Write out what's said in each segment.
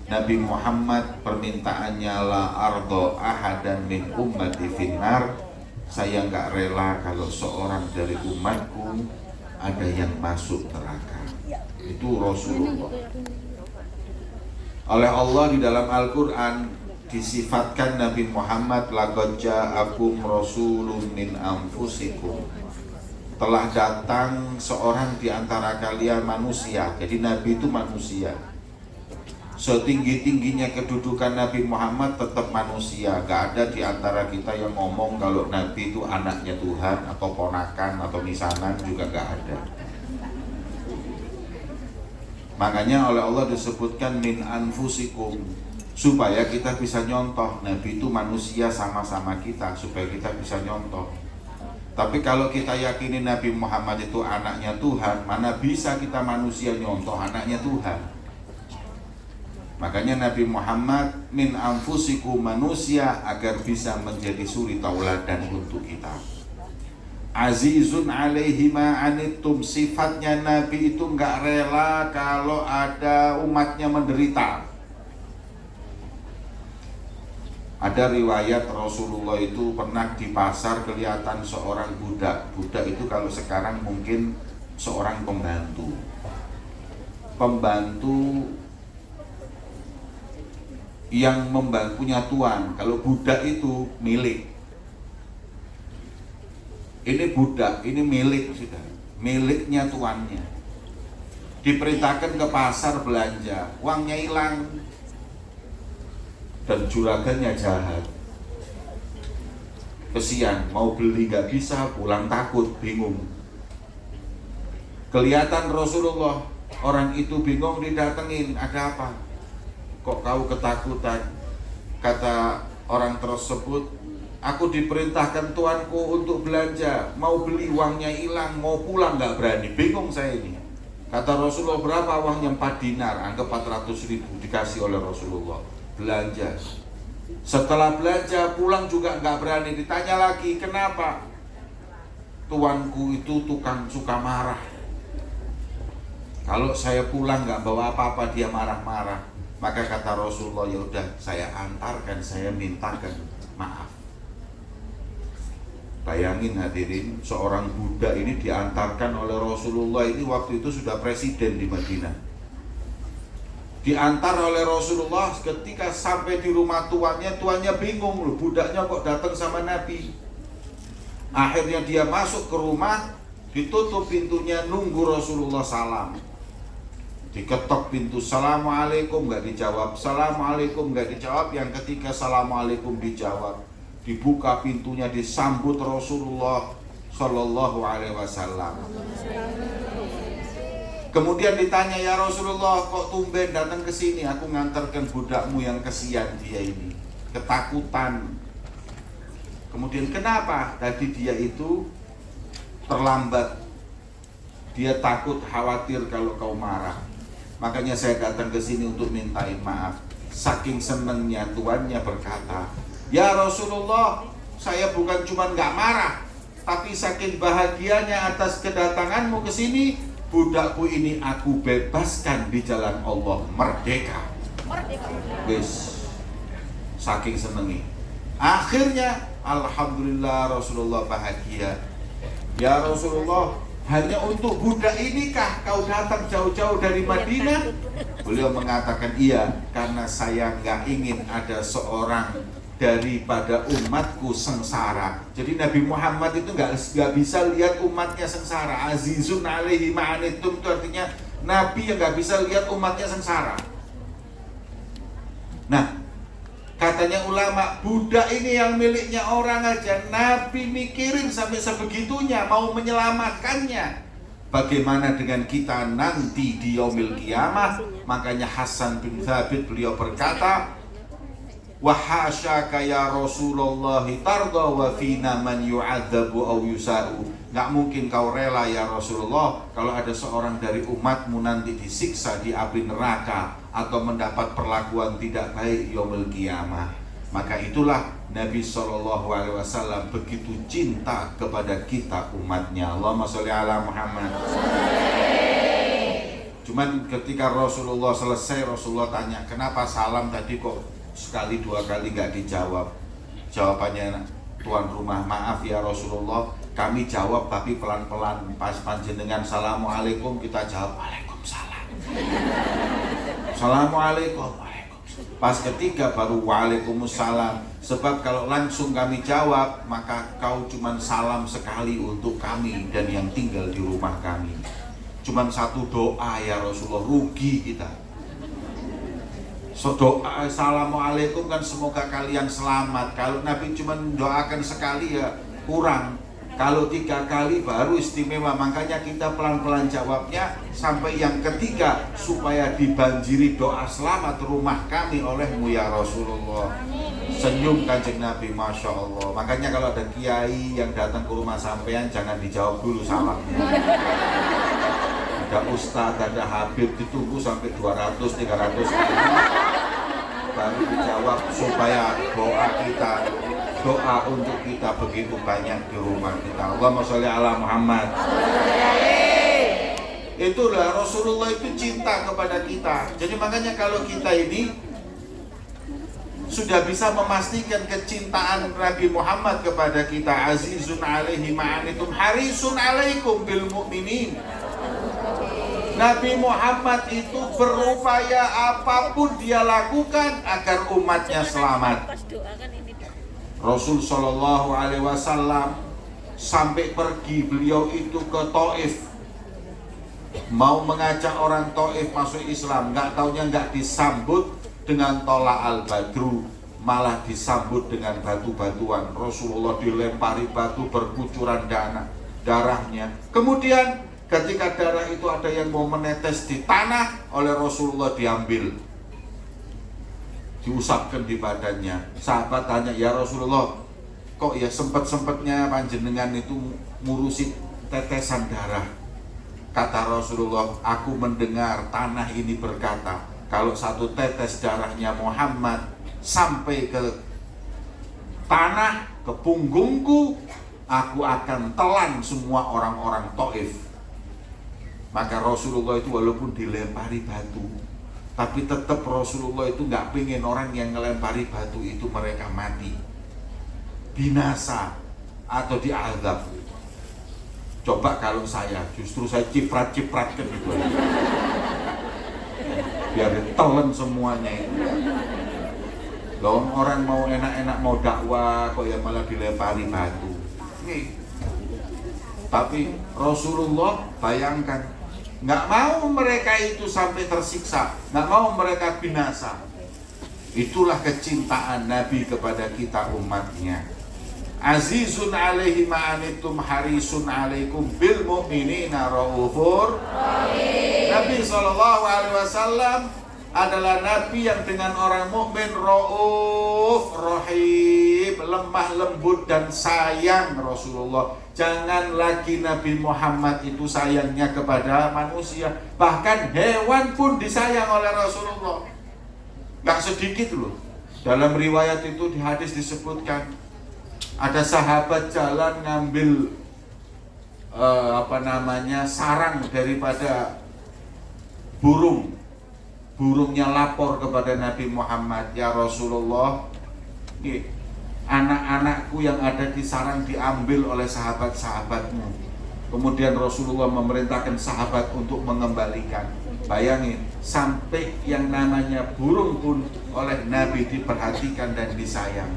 Nabi Muhammad permintaannya la ardo ahadan min ummati finnar, saya nggak rela kalau seorang dari umatku ada yang masuk neraka. Itu Rasulullah. Oleh Allah di dalam Al-Quran disifatkan Nabi Muhammad laqad ja'akum rasulun min anfusikum, telah datang seorang di antara kalian manusia. Jadi Nabi itu manusia. Setinggi-tingginya kedudukan Nabi Muhammad tetap manusia. Gak ada di antara kita yang ngomong kalau Nabi itu anaknya Tuhan atau ponakan atau misanan, juga gak ada. Makanya oleh Allah disebutkan min anfusikum, supaya kita bisa nyontoh. Nabi itu manusia sama-sama kita, supaya kita bisa nyontoh. Tapi kalau kita yakini Nabi Muhammad itu anaknya Tuhan, mana bisa kita manusia nyontoh anaknya Tuhan. Makanya Nabi Muhammad min anfusikum, manusia, agar bisa menjadi suri tauladan untuk kita. Azizun alaihi ma anittum, sifatnya Nabi itu nggak rela kalau ada umatnya menderita. Ada riwayat Rasulullah itu pernah di pasar kelihatan seorang budak. Budak itu kalau sekarang mungkin seorang pembantu. Pembantu yang punya tuan. Kalau budak itu milik. Ini budak, ini milik sudah. Miliknya tuannya. Diperintahkan ke pasar belanja, uangnya hilang. Dan juragannya jahat. Kesian, mau beli gak bisa, pulang takut, bingung. Kelihatan Rasulullah, orang itu bingung, didatengin, ada apa? Kok kau ketakutan? Kata orang tersebut, aku diperintahkan tuanku untuk belanja, mau beli uangnya hilang, mau pulang gak berani, bingung saya ini. Kata Rasulullah, berapa uangnya? 4 dinar, anggap 400.000 dikasih oleh Rasulullah. Belanja. Setelah belanja pulang juga nggak berani. Ditanya lagi, kenapa? Tuanku itu tukang suka marah. Kalau saya pulang nggak bawa apa-apa, dia marah-marah. Maka kata Rasulullah, ya udah saya antarkan, saya mintakan maaf. Bayangin hadirin, seorang budak ini diantarkan oleh Rasulullah. Ini waktu itu sudah presiden di Madinah. Diantar oleh Rasulullah, ketika sampai di rumah tuannya bingung loh, budaknya kok datang sama Nabi. Akhirnya dia masuk ke rumah, ditutup pintunya, nunggu Rasulullah salam. Diketok pintu, assalamualaikum, nggak dijawab, assalamualaikum, nggak dijawab. Yang ketiga assalamualaikum dijawab. Dibuka pintunya, disambut Rasulullah Shallallahu Alaihi Wasallam. Kemudian ditanya, ya Rasulullah, kok tumben datang ke sini? Aku ngantarkan budakmu yang kesian dia ini, ketakutan. Kemudian kenapa? Tadi dia itu terlambat. Dia takut, khawatir kalau kau marah. Makanya saya datang ke sini untuk mintain maaf. Saking senangnya tuannya berkata, ya Rasulullah, saya bukan cuma nggak marah, tapi saking bahagianya atas kedatanganmu ke sini, budakku ini aku bebaskan di jalan Allah, merdeka. Wis, saking senengi. Akhirnya alhamdulillah Rasulullah bahagia. Ya Rasulullah, hanya untuk budak inikah kau datang jauh-jauh dari Madinah? Beliau mengatakan iya, karena saya nggak ingin ada seorang daripada umatku sengsara. Jadi Nabi Muhammad itu nggak bisa lihat umatnya sengsara. Azizun alaihi ma'anittum, itu artinya Nabi yang nggak bisa lihat umatnya sengsara. Nah, katanya ulama, budak ini yang miliknya orang aja Nabi mikirin sampai sebegitunya, mau menyelamatkannya. Bagaimana dengan kita nanti di yaumil qiyamah? Makanya Hasan bin Thabit beliau berkata, wa hasyaka ya Rasulullah tarda wa fina man yu'adzabu aw yusa'u. Nggak mungkin kau rela ya Rasulullah kalau ada seorang dari umatmu nanti disiksa di api neraka atau mendapat perlakuan tidak baik yaumul qiyamah. Maka itulah Nabi SAW begitu cinta kepada kita umatnya. Allahumma sholli ala Muhammad. Cuman ketika Rasulullah selesai, Rasulullah tanya, kenapa salam tadi kok sekali dua kali nggak dijawab? Jawabannya tuan rumah, maaf ya Rasulullah, kami jawab tapi pelan-pelan. Pas panjenengan Assalamualaikum, kita jawab Waalaikumsalam. Assalamualaikum, Waalaikumsalam. Pas ketiga baru Waalaikumsalam. Sebab kalau langsung kami jawab, maka kau cuman salam sekali untuk kami dan yang tinggal di rumah kami. Cuman satu doa ya Rasulullah, rugi kita. So doa Assalamualaikum kan semoga kalian selamat. Kalau Nabi cuman doakan sekali ya kurang. Kalau 3 kali baru istimewa. Makanya kita pelan-pelan jawabnya sampai yang ketiga, supaya dibanjiri doa selamat rumah kami olehmu ya Rasulullah. Senyum Kanjeng Nabi, Masya Allah. Makanya kalau ada kiai yang datang ke rumah sampean, jangan dijawab dulu salamnya. Ada ustadz, ada habib, ditunggu sampai 200-300 kali baru dijawab, supaya doa untuk kita begitu banyak di rumah kita. Allahumma sholli ala Muhammad. Itulah Rasulullah itu cinta kepada kita. Jadi makanya kalau kita ini sudah bisa memastikan kecintaan Nabi Muhammad kepada kita, azizun alaihi ma'anitum harisun alaikum bil mu'minin. Nabi Muhammad itu berupaya apapun dia lakukan agar umatnya selamat. Rasul Shallallahu Alaihi Wasallam sampai pergi beliau itu ke Taif, mau mengajak orang Taif masuk Islam, nggak taunya nggak disambut dengan tola al-badru, malah disambut dengan batu-batuan. Rasulullah dilempari batu, berkucuran darahnya. Kemudian ketika darah itu ada yang mau menetes di tanah, oleh Rasulullah diambil, diusapkan di badannya. Sahabat tanya, ya Rasulullah, kok ya sempet-sempetnya panjenengan itu ngurusi tetesan darah? Kata Rasulullah, aku mendengar tanah ini berkata, kalau satu tetes darahnya Muhammad sampai ke tanah, ke punggungku, aku akan telan semua orang-orang Taif. Maka Rasulullah itu walaupun dilempari batu, tapi tetap Rasulullah itu nggak pengen orang yang ngelempari batu itu mereka mati, binasa atau diazab. Coba kalau saya, justru saya ciprat-cipratkan gitu, biar ditelan semuanya itu. Loh, orang mau enak-enak mau dakwah kok ya malah dilempari batu. Nih. Tapi Rasulullah bayangkan, nggak mau mereka itu sampai tersiksa, nggak mau mereka binasa. Itulah kecintaan Nabi kepada kita umatnya. Azizun alaihi ma'anitum harisun alaikum bil mu'minina raufur rahim. Nabi SAW adalah Nabi yang dengan orang mukmin rauf rahim, lemah lembut dan sayang. Rasulullah, jangan lagi Nabi Muhammad itu sayangnya kepada manusia, bahkan hewan pun disayang oleh Rasulullah. Gak sedikit loh. Dalam riwayat itu di hadis disebutkan, ada sahabat jalan ngambil sarang daripada burung. Burungnya lapor kepada Nabi Muhammad, ya Rasulullah, anak-anakku yang ada di sarang diambil oleh sahabat-sahabatmu. Kemudian Rasulullah memerintahkan sahabat untuk mengembalikan. Bayangin, sampai yang namanya burung pun oleh Nabi diperhatikan dan disayang.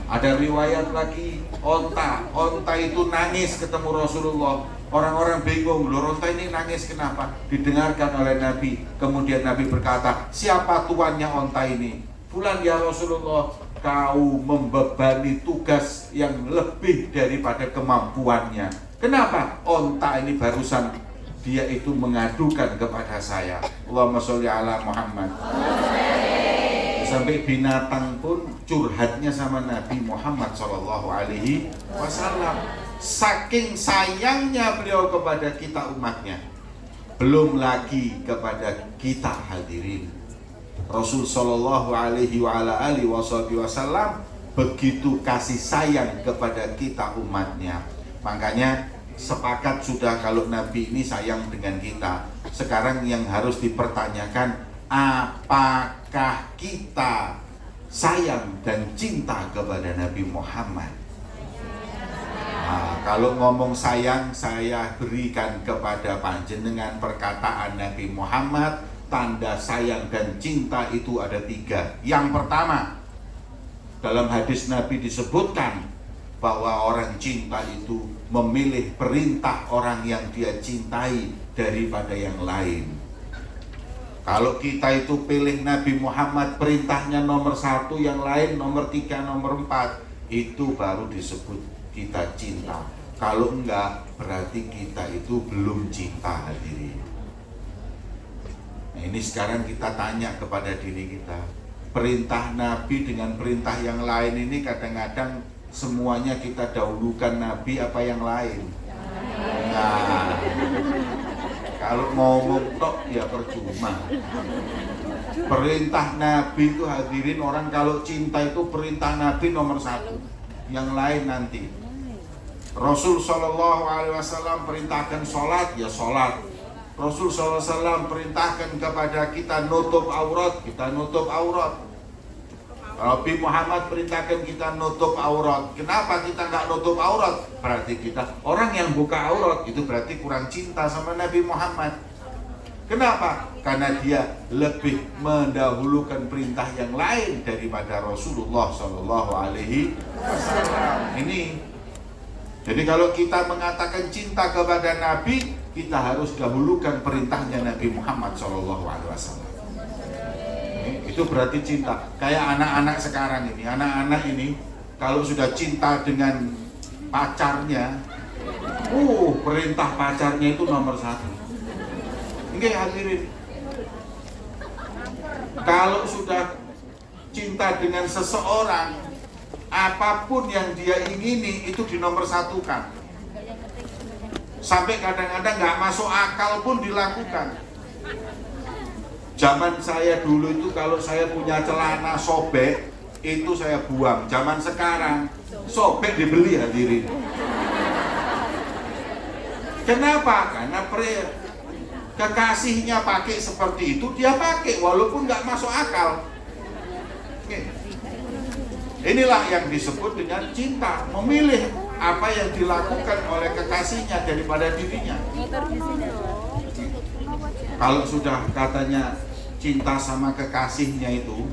Ada riwayat lagi, onta itu nangis ketemu Rasulullah. Orang-orang bingung, loh onta ini nangis kenapa? Didengarkan oleh Nabi. Kemudian Nabi berkata, siapa tuannya onta ini? Fulan ya Rasulullah. Kau membebani tugas yang lebih daripada kemampuannya. Kenapa? Onta ini barusan dia itu mengadukan kepada saya. Allahumma sholli ala Muhammad. Sampai binatang pun curhatnya sama Nabi Muhammad SAW. Saking sayangnya beliau kepada kita umatnya, belum lagi kepada kita hadirin. Rasul Shallallahu Alaihi Wasallam begitu kasih sayang kepada kita umatnya. Makanya sepakat sudah kalau Nabi ini sayang dengan kita. Sekarang yang harus dipertanyakan, apakah kita sayang dan cinta kepada Nabi Muhammad? Nah, kalau ngomong sayang, saya berikan kepada panjenengan perkataan Nabi Muhammad. Tanda sayang dan cinta itu ada 3. Yang pertama, dalam hadis Nabi disebutkan bahwa orang cinta itu memilih perintah orang yang dia cintai daripada yang lain. Kalau kita itu pilih Nabi Muhammad, perintahnya nomor 1, yang lain nomor 3, nomor 4, itu baru disebut kita cinta. Kalau enggak, berarti kita itu belum cinta, hadirin. Nah, ini sekarang kita tanya kepada diri kita, perintah Nabi dengan perintah yang lain ini kadang-kadang semuanya kita dahulukan Nabi apa yang lain? Nah, kalau ngomong tok ya percuma. Perintah Nabi itu, hadirin, orang kalau cinta itu perintah Nabi nomor 1, yang lain nanti. Rasul Shallallahu Alaihi Wasallam perintahkan sholat, ya sholat. Rasul Shallallahu Alaihi Wasallam perintahkan kepada kita nutup aurat, kita nutup aurat. Nabi Muhammad perintahkan kita nutup aurat. Kenapa kita nggak nutup aurat? Berarti kita orang yang buka aurat itu berarti kurang cinta sama Nabi Muhammad. Kenapa? Karena dia lebih mendahulukan perintah yang lain daripada Rasulullah Shallallahu Alaihi Wasallam. Ini. Jadi kalau kita mengatakan cinta kepada Nabi, kita harus dahulukan perintahnya Nabi Muhammad Shallallahu Alaihi Wasallam. Itu berarti cinta. Kayak anak-anak sekarang ini, anak-anak ini kalau sudah cinta dengan pacarnya, perintah pacarnya itu nomor 1. Ini hadirin. Kalau sudah cinta dengan seseorang, apapun yang dia ingini itu dinomor 1-kan. Sampai kadang-kadang nggak masuk akal pun dilakukan. Zaman saya dulu itu kalau saya punya celana sobek, itu saya buang. Zaman sekarang, sobek dibeli, hadirin. Kenapa? Karena kekasihnya pakai seperti itu, dia pakai walaupun nggak masuk akal. Inilah yang disebut dengan cinta, memilih apa yang dilakukan oleh kekasihnya daripada dirinya. Kalau sudah katanya cinta sama kekasihnya itu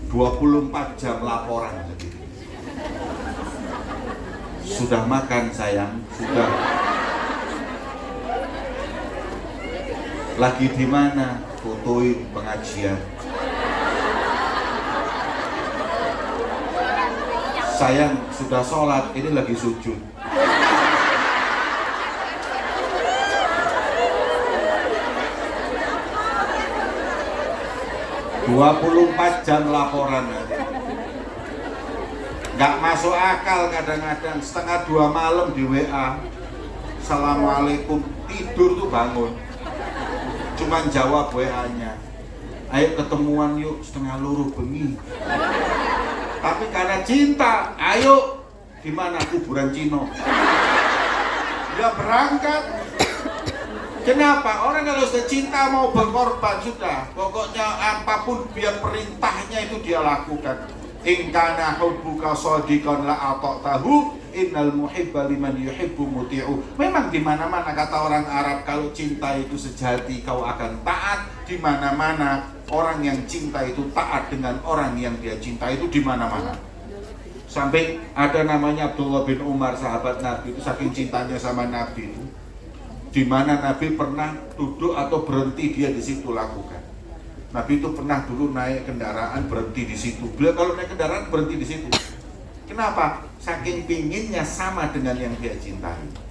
24 jam laporan. Sudah makan sayang? Sudah. Lagi di mana? Fotoin pengajian. Sayang, sudah sholat, ini lagi sujud. 24 jam laporan. Nggak masuk akal kadang-kadang, 1:30 malam di WA, Assalamualaikum, tidur tuh bangun, cuman jawab WA-nya, ayo ketemuan yuk 1:30 bengi. Tapi karena cinta, ayo di mana? Kuburan Cino. Dia berangkat. Kenapa? Orang kalau sudah cinta mau berkorban sudah. Pokoknya apapun biar perintahnya itu dia lakukan. In kana hubbuka shadiqan la ata'tahu innal muhibba liman yuhibbu muti'u. Memang di mana-mana kata orang Arab, kalau cinta itu sejati kau akan taat. Di mana-mana orang yang cinta itu taat dengan orang yang dia cinta itu di mana-mana. Sampai ada namanya Abdullah bin Umar, sahabat Nabi itu, saking cintanya sama Nabi itu, di mana Nabi pernah duduk atau berhenti dia di situ lakukan. Nabi itu pernah dulu naik kendaraan berhenti di situ. Beliau kalau naik kendaraan berhenti di situ. Kenapa? Saking pinginnya sama dengan yang dia cintai.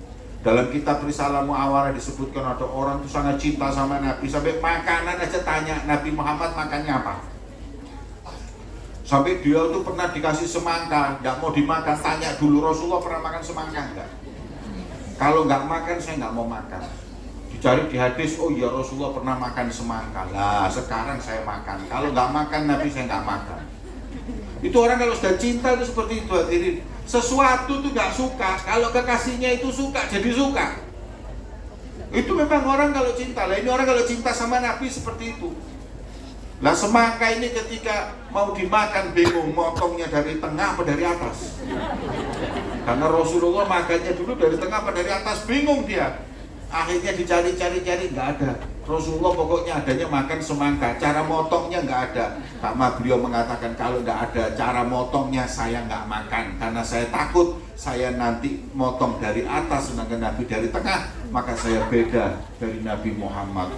Dalam kitab Risalah Mu'awarah disebutkan ada orang itu sangat cinta sama Nabi, sampai makanan aja tanya Nabi Muhammad makannya apa. Sampai dia itu pernah dikasih semangka, nggak mau dimakan, tanya dulu Rasulullah pernah makan semangka enggak? Kalau nggak makan, saya nggak mau makan. Dicari di hadis, oh ya Rasulullah pernah makan semangka. Lah sekarang saya makan. Kalau nggak makan Nabi, saya nggak makan. Itu orang kalau sudah cinta itu seperti itu, hadirin. Sesuatu tuh nggak suka, kalau kekasihnya itu suka, jadi suka. Itu memang orang kalau cinta. Lah ini orang kalau cinta sama Nabi seperti itu. Lah semangka ini ketika mau dimakan bingung motongnya dari tengah apa dari atas. Karena Rasulullah makannya dulu dari tengah apa dari atas, bingung dia. Akhirnya dicari-cari nggak ada. Rasulullah pokoknya adanya makan semangka, cara motongnya nggak ada. Karena beliau mengatakan kalau nggak ada cara motongnya saya nggak makan, karena saya takut saya nanti motong dari atas sedangkan Nabi dari tengah, maka saya beda dari Nabi Muhammad.